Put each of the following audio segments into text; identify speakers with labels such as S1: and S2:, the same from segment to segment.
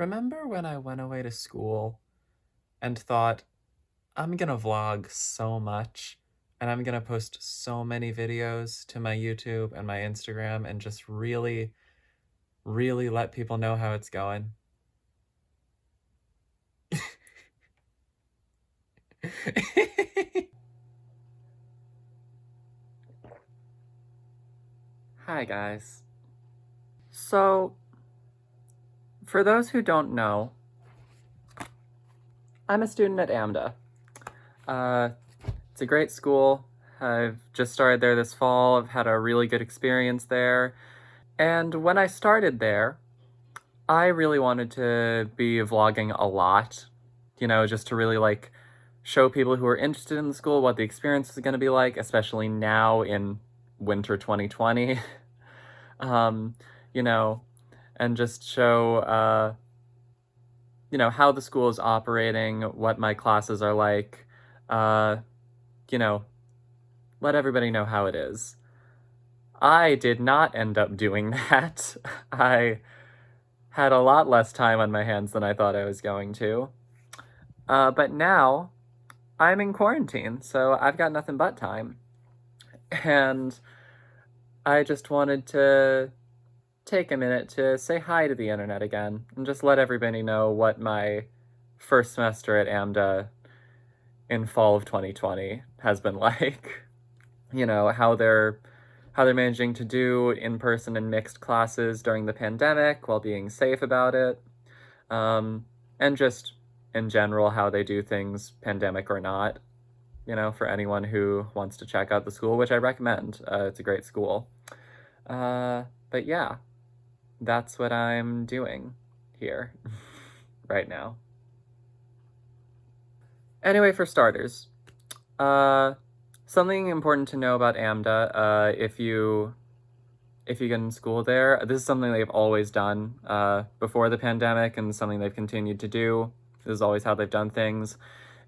S1: Remember when I went away to school and thought, I'm gonna vlog so much and I'm gonna post so many videos to my YouTube and my Instagram and just really, really let people know how it's going? Hi, guys. So, for those who don't know, I'm a student at AMDA. It's a great school. I've just started there this fall. I've had a really good experience there. And when I started there, I really wanted to be vlogging a lot, just to really show people who are interested in the school what the experience is going to be like, especially now in winter 2020. um, you know, and just show, how the school is operating, what my classes are like, you know, let everybody know how it is. I did not end up doing that. I had a lot less time on my hands than I thought I was going to. But now I'm in quarantine, so I've got nothing but time. And I just wanted to take a minute to say hi to the internet again and just let everybody know what my first semester at AMDA in fall of 2020 has been like. How they're managing to do in-person and mixed classes during the pandemic while being safe about it. And just in general, how they do things, pandemic or not, for anyone who wants to check out the school, which I recommend. It's a great school. But yeah, that's what I'm doing here right now. Anyway, for starters, something important to know about AMDA, if you get in school there, this is something they've always done before the pandemic and something they've continued to do. This is always how they've done things,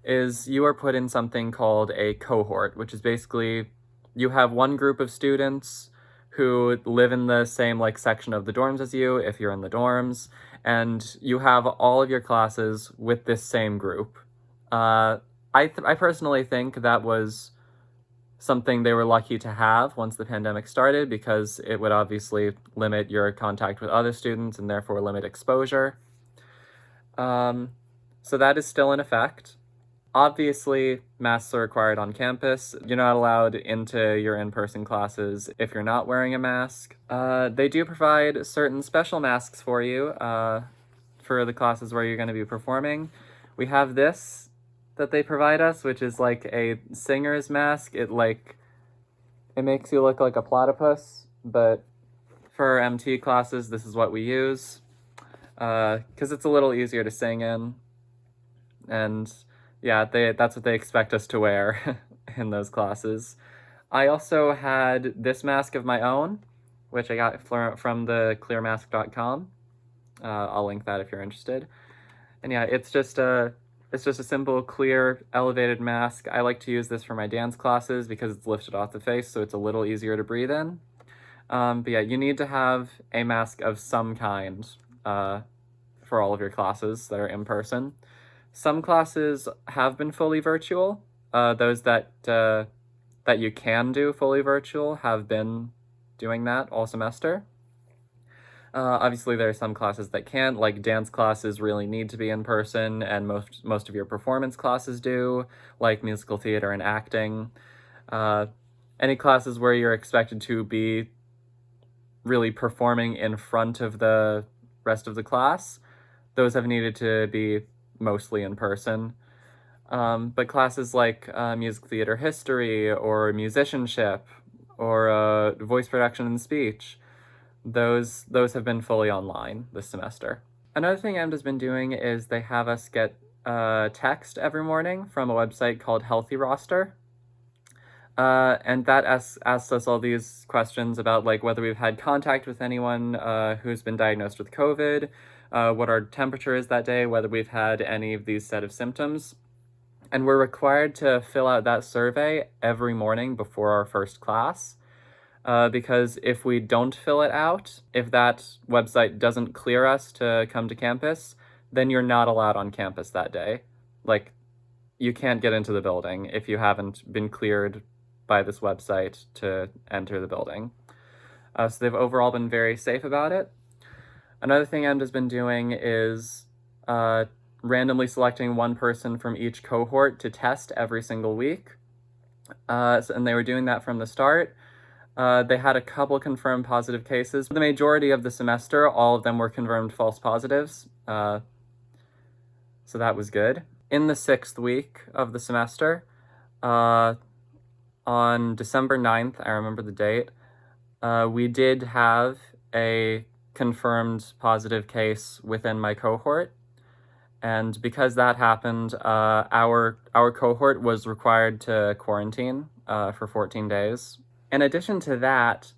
S1: is you are put in something called a cohort, which is basically you have one group of students who live in the same section of the dorms as you, if you're in the dorms, and you have all of your classes with this same group. I personally think that was something they were lucky to have once the pandemic started, because it would obviously limit your contact with other students and therefore limit exposure. So that is still in effect. Obviously, masks are required on campus. You're not allowed into your in-person classes if you're not wearing a mask. They do provide certain special masks for you for the classes where you're going to be performing. We have this that they provide us, which is like a singer's mask. It makes you look like a platypus, but for our MT classes, this is what we use, because it's a little easier to sing in, and yeah, that's what they expect us to wear in those classes. I also had this mask of my own, which I got from the clearmask.com. I'll link that if you're interested. And yeah, it's just a simple, clear, elevated mask. I like to use this for my dance classes because it's lifted off the face, so it's a little easier to breathe in. But yeah, you need to have a mask of some kind for all of your classes that are in person. Some classes have been fully virtual. Those that you can do fully virtual have been doing that all semester. Obviously, there are some classes that can't, like dance classes really need to be in person, and most of your performance classes do, like musical theater and acting. Any classes where you're expected to be really performing in front of the rest of the class, those have needed to be mostly in person. But classes like music theater history or musicianship or voice production and speech, those have been fully online this semester. Another thing AMDA's been doing is they have us get text every morning from a website called Healthy Roster. And that asks us all these questions about whether we've had contact with anyone who's been diagnosed with COVID, what our temperature is that day, whether we've had any of these set of symptoms. And we're required to fill out that survey every morning before our first class, because if we don't fill it out, if that website doesn't clear us to come to campus, then you're not allowed on campus that day. Like, you can't get into the building if you haven't been cleared by this website to enter the building. So they've overall been very safe about it. Another thing EMD has been doing is randomly selecting one person from each cohort to test every single week. And they were doing that from the start. They had a couple confirmed positive cases. The majority of the semester, all of them were confirmed false positives. So that was good. In the 6th week of the semester, on December 9th, I remember the date, we did have a confirmed positive case within my cohort. And because that happened, our cohort was required to quarantine for 14 days. In addition to that,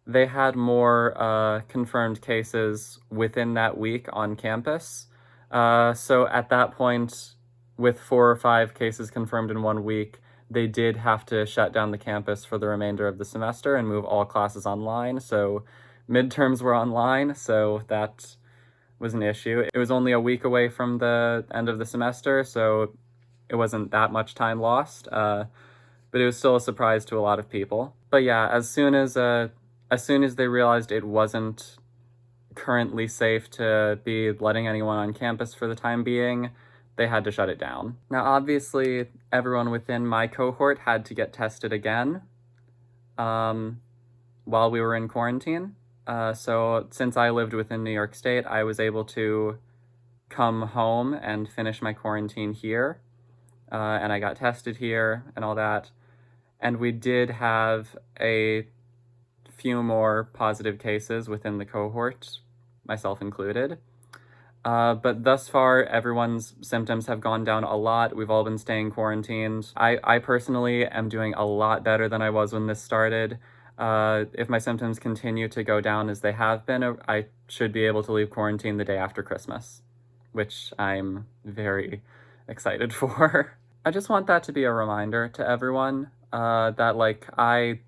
S1: they had more confirmed cases within that week on campus. So at that point, with 4 or 5 cases confirmed in 1 week, they did have to shut down the campus for the remainder of the semester and move all classes online. So midterms were online, so that was an issue. It was only a week away from the end of the semester, so it wasn't that much time lost, but it was still a surprise to a lot of people. But yeah, as soon as they realized it wasn't currently safe to be letting anyone on campus for the time being, they had to shut it down. Now, obviously, everyone within my cohort had to get tested again while we were in quarantine. So since I lived within New York State, I was able to come home and finish my quarantine here. And I got tested here and all that. And we did have a few more positive cases within the cohort, myself included. But thus far, everyone's symptoms have gone down a lot. We've all been staying quarantined. I personally am doing a lot better than I was when this started. If my symptoms continue to go down as they have been, I should be able to leave quarantine the day after Christmas, which I'm very excited for. I just want that to be a reminder to everyone that, like, I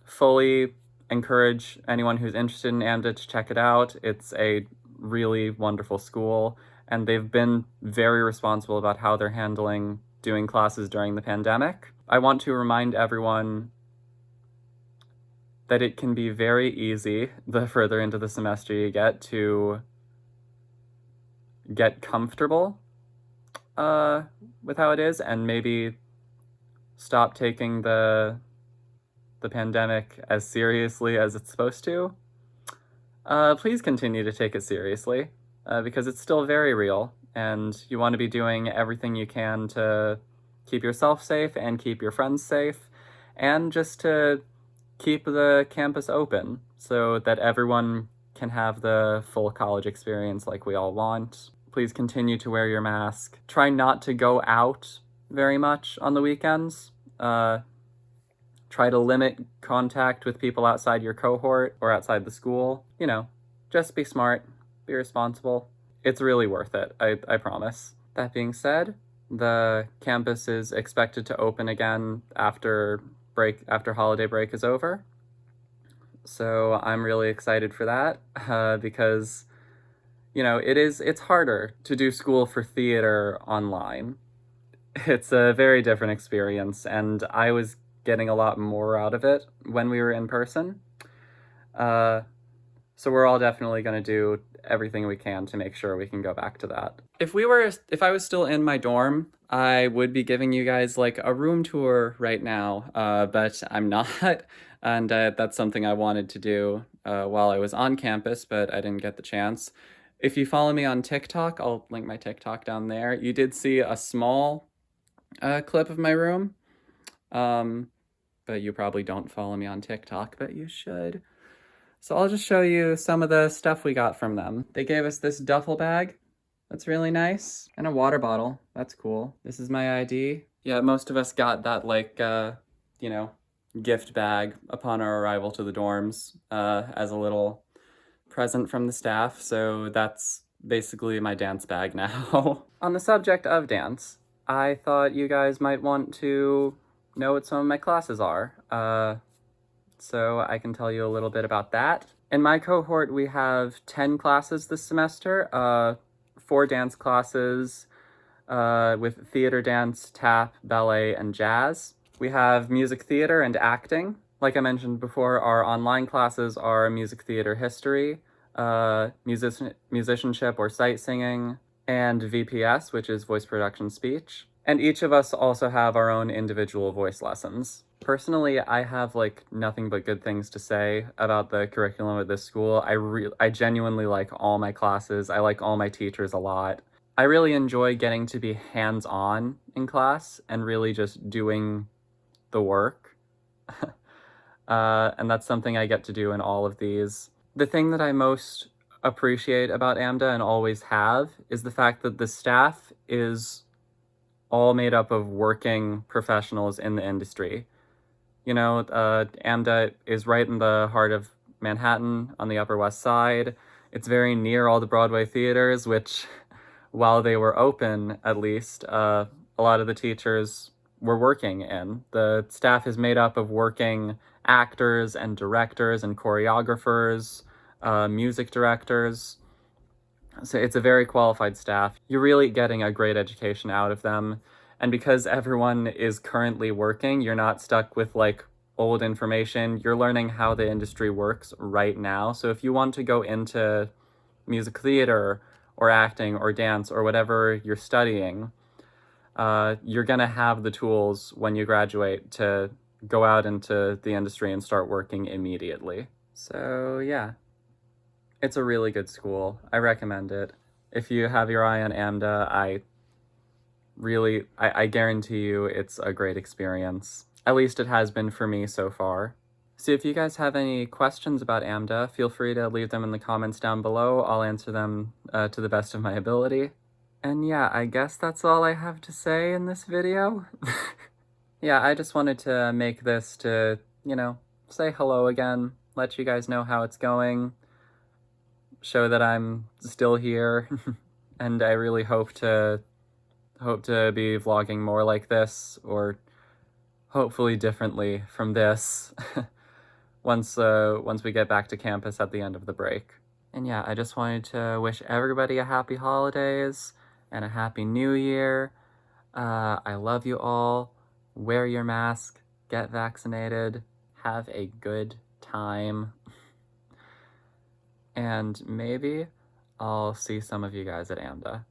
S1: fully encourage anyone who's interested in AMDA to check it out. It's a really wonderful school, and they've been very responsible about how they're handling doing classes during the pandemic. I want to remind everyone that it can be very easy, the further into the semester you get, to get comfortable with how it is, and maybe stop taking the pandemic as seriously as it's supposed to. Please continue to take it seriously, because it's still very real, and you want to be doing everything you can to keep yourself safe and keep your friends safe, and just to keep the campus open so that everyone can have the full college experience like we all want. Please continue to wear your mask. Try not to go out very much on the weekends. Try to limit contact with people outside your cohort or outside the school. You know, just be smart, be responsible. It's really worth it, I promise. That being said, the campus is expected to open again after holiday break is over. So I'm really excited for that because, you know, it's harder to do school for theater online. It's a very different experience, and I was getting a lot more out of it when we were in person. So we're all definitely going to do everything we can to make sure we can go back to that. If I was still in my dorm, I would be giving you guys like a room tour right now, but I'm not, and that's something I wanted to do while I was on campus, but I didn't get the chance. If you follow me on TikTok, I'll link my TikTok down there. You did see a small clip of my room, but you probably don't follow me on TikTok, but you should. So I'll just show you some of the stuff we got from them. They gave us this duffel bag. That's really nice. And a water bottle. That's cool. This is my ID. Yeah, most of us got that, like, you know, gift bag upon our arrival to the dorms as a little present from the staff. So that's basically my dance bag now. On the subject of dance, I thought you guys might want to know what some of my classes are. So I can tell you a little bit about that. In my cohort, we have 10 classes this semester. 4 dance classes with theater dance, tap, ballet, and jazz. We have music theater and acting. Like I mentioned before, our online classes are music theater history, musicianship or sight singing, and VPS, which is voice production speech. And each of us also have our own individual voice lessons. Personally, I have like nothing but good things to say about the curriculum at this school. I genuinely like all my classes. I like all my teachers a lot. I really enjoy getting to be hands-on in class and really just doing the work. And that's something I get to do in all of these. The thing that I most appreciate about AMDA and always have is the fact that the staff is all made up of working professionals in the industry. You know, AMDA is right in the heart of Manhattan on the Upper West Side. It's very near all the Broadway theaters, which, while they were open, at least, a lot of the teachers were working in. The staff is made up of working actors and directors and choreographers, music directors. So it's a very qualified staff. You're really getting a great education out of them. And because everyone is currently working, you're not stuck with like old information. You're learning how the industry works right now. So if you want to go into music theater or acting or dance or whatever you're studying, you're gonna have the tools when you graduate to go out into the industry and start working immediately. So yeah, it's a really good school. I recommend it. If you have your eye on AMDA, I guarantee you it's a great experience. At least it has been for me so far. So if you guys have any questions about AMDA, feel free to leave them in the comments down below. I'll answer them to the best of my ability. And yeah, I guess that's all I have to say in this video. Yeah, I just wanted to make this to, you know, say hello again, let you guys know how it's going, show that I'm still here, and I really hope to be vlogging more like this, or hopefully differently from this, once we get back to campus at the end of the break. And yeah, I just wanted to wish everybody a happy holidays and a happy new year. I love you all. Wear your mask, get vaccinated, have a good time, and maybe I'll see some of you guys at AMDA.